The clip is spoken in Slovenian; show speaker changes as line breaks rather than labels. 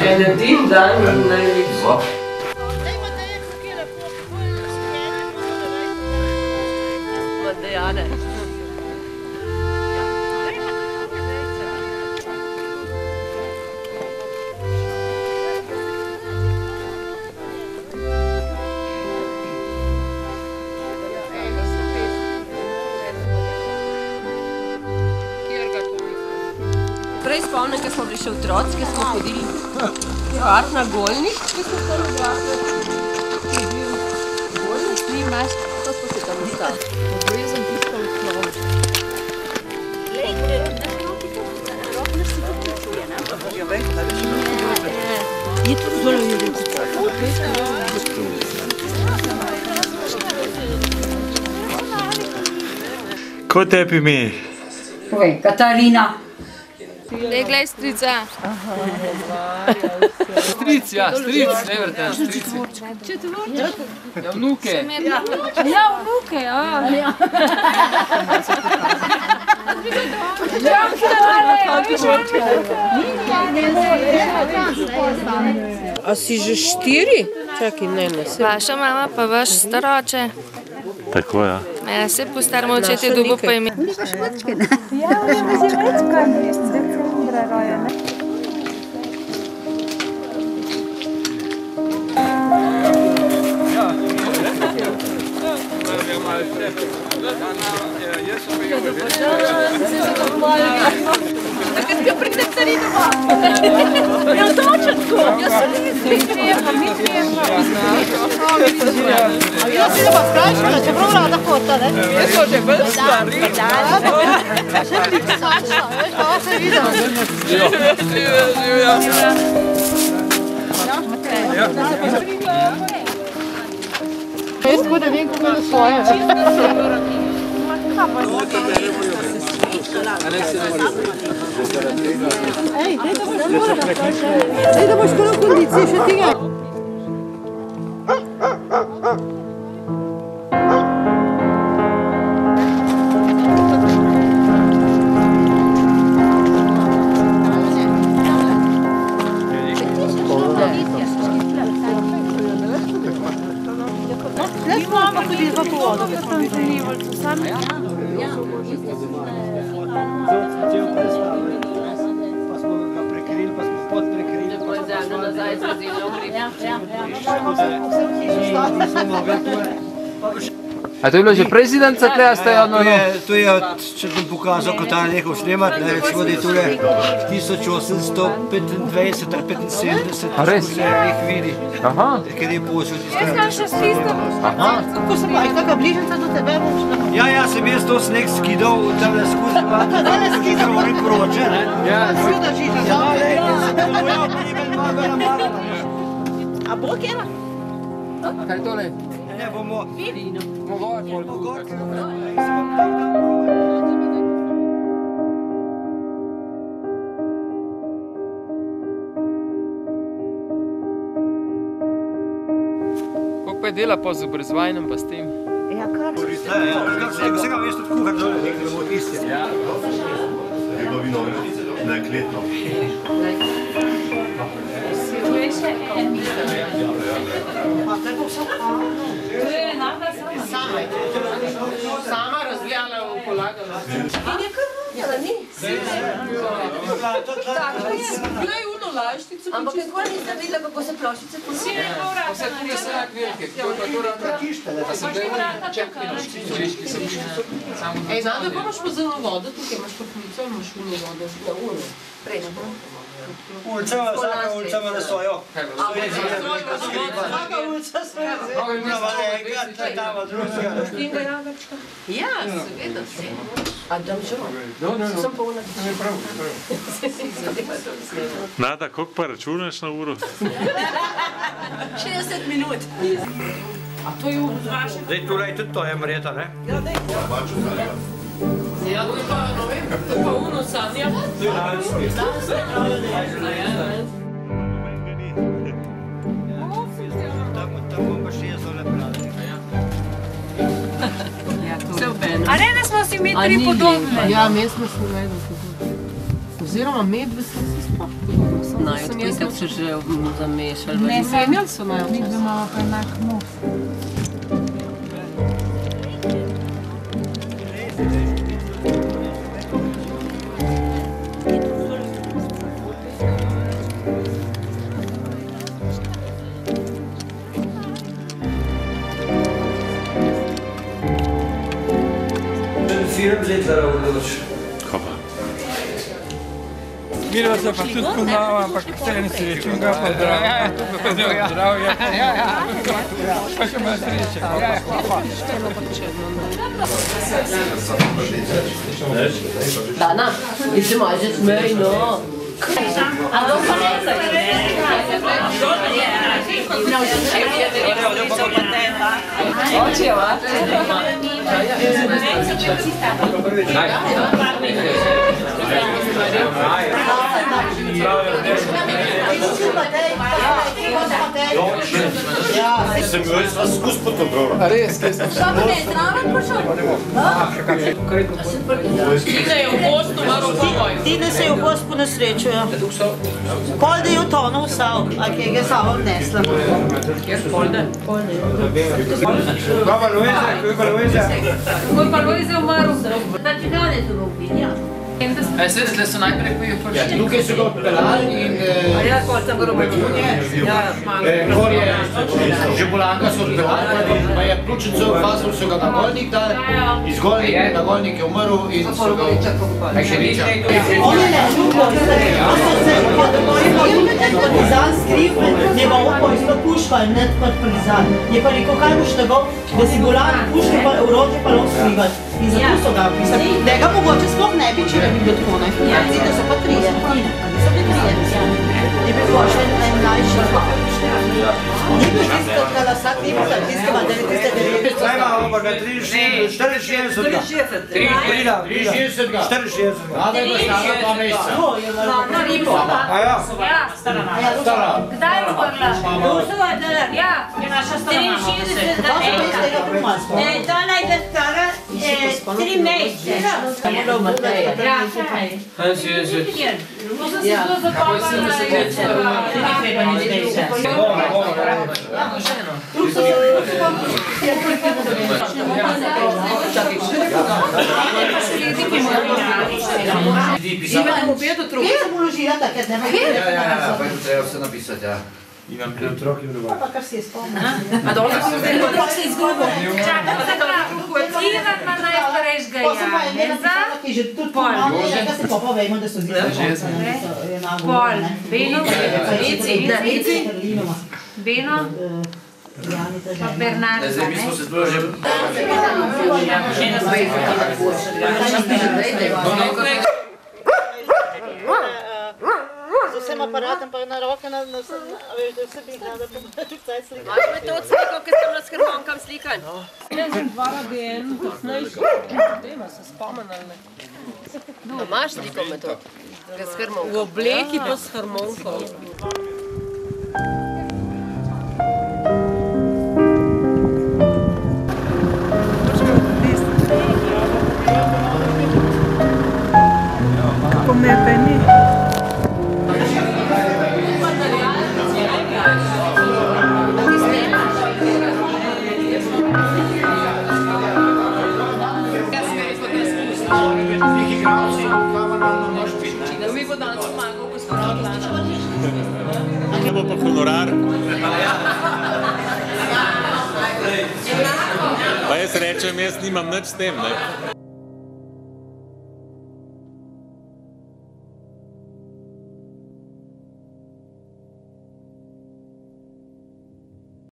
Naredim dan najlepši. Prej spomnim, ko smo bili še otroci, ko smo hodili art na Golnik, ko smo fotografili. Je bil Golnik, ni imaš, to smo se tam ostali. Pogoje sem tiskal v slovo. Je to zelo jedeti.
Ko tebi ime?
Povej, Katarina.
Ne, glej, strica.
Stric, ja, stric, ne vrtem, strici. Ja, vnuke.
Ja, vnuke, ja.
A si že 4? Čakaj, ne.
Vaša mama pa vaš staroče.
Tako, ja.
Ja, se po starem očete dobo pa ime.
Ja, ona že večka, decembra rojena.
Takrat ga pride carinova. Ja, točenko. Ja, se mi prijema.
Ja si da pa skrajšala, čeprav rada fota, ne?
Jaz so že bolj stari.
Še ti sačna, veš, pa se vidim. Jaz tako da vem, kako je svoje. Ej, daj da boš kolo kondicije še tega. Zdaj smo pa hodili pa po vodo, da smo videli.
Pa smo ga prekrili, pa smo pod prekrili.
Nazaj z zimno hrib.
Nismo mogli tule.
A to je bilo že prezidenca tle, a ste jo no?
To je, če bom pokazal, ko ta nehal snemati, recimo, da je tule 1825 ali 75,
A res?
se jih vidi,
Aha.
ker je pošel tisto.
Jaz sem še s tistem.
Ko sem pa, kakva bližnjica do tebe, boš na
Ja, sem jaz to sneg skidal, tamle skozi pa, kroni kroče, ne?
Ja,
Sjuda žiža,
Ja,
dobro.
lej, se to bojo, pa ni vel malo namara.
A bo kjela?
kaj je tole?
Ne, bomo...
Mogoče. Koliko pa je dela po z obrazovanjem pa s tem?
Ja, kar.
Vsega veš tudi kuhar dole, nekaj bomo isti. Ja.
Njegovi novi, ne, kletno.
Sama razvijala v polagala. In je kar vrnila, ni? Glej, uno laštico.
Ampak kako nisem videla, kako se ploščice ponujajo?
Vse tukaj so rak velike, kako pa to rada. Pa sem bil čepkino, čeliški sem samo...
Ej, znam, da imaš pa zelo vodo, tukaj imaš kapnico, imaš uno vodo. Ja, uno. Prejšnjo.
Uličava, vsaka ulica ima na svojo.
Svaka ulica svoje zemlje.
Unava enkrat, tama drugega.
Štinga jagarčka? Ja, seveda vse. A dam žal? Sem pa una. Ne prav.
Nada, koliko pa računaš na uro?
60 minut.
A to je v vašem?
Zdaj, tulej tudi to je mreta, ne?
Ja, to je pa, no vem, to je pa uno sanja.
Tam bom pa še jaz dole pravil.
simetriji podobne.
Ja, mi smo se najdel podobne. Oziroma medve so se sploh podobne. Naj, odkaj so že zamešali.
Ne,
Zamenjali so naj
mi imamo pa enak nos.
Hopa.
Mirva se pa tudi poznava, ampak vse ne srečem ga, pa zdravja. Pa še malo sreče.
Dana, ti se možeš smej, no.
Sem bil res vas skus potobral.
Res, kaj sem
Šta pa ne, zraven prišel?
Tine se je v gost ponesrečujo. Pol da je utonil v sav, a kje ga je sava odnesla.
Baba Luiza, kaj pa Luiza?
Moj pa Lojze je umrl.
Da ti ga ne tu ja.
Zdaj so najprej prišli.
Tukaj so ga odpeljali in...
Ja, kot sem bilo
Kor je že bolanka so odpeljali, pa je pljučnico vazil, so ga na golnik dali, iz golnika na golnik je umrl in so ga...
On je ne, drugo, partizan skriv, njegov pojstvo puška in ne kot partizan. Je pa rekel, kaj boš tego, da si bolan puške pa orožje pa lahko skrivati. In zato so ga pisali. Tega mogoče sploh ne bi, če ne bi bilo tako, ne? Ja, zide so pa 30, niso bili 30. Je bil pošle en mlajši. Ni bil tisto, da lasak ni bil, tisto ima 99.
Zdaj imamo pa ga 64 ga. 64 ga. 64 ga.
Rada je bila stara 2 meseca.
Na ribo.
A ja?
Ja,
Stara.
kdaj je umrla?
Rusova je dala.
Ja,
Je naša stara mama.
63 ga.
Ta naj da stara 3 mesece. Ja, kaj?
to sem se zelo zapomnila.
Imamo pet otrok.
Kje sem uložila takrat, ne?
Pa je treba vse napisati, ja.
Imam pri otroki v
Pa kar si je spomnil.
A dobro si zdaj, kako se izgubil?
Čakaj, Ivan ima najstarejšega
Pa sem pa imela
Janeza,
pisala, ki že tudi pomalo, da se pa povejmo, da so zdi.
Pol, Beno, Beno, pa Bernarda,
Zdaj, mi smo se sploh že...
Z vsem aparatom pa na roke, na vse, a veš, da vse bi rada vsaj slika.
Imaš me to sliko, ki sem na skrbonkam slikan? Ne, sem dvala bi en kasnejši. Dejma se spomeni ali ne? Imaš sliko me to? V obleki pa s harmonkom.
Kako me pa ni?
Kaj bo pa honorar? Pa jaz rečem, jaz nimam nič s tem, ne?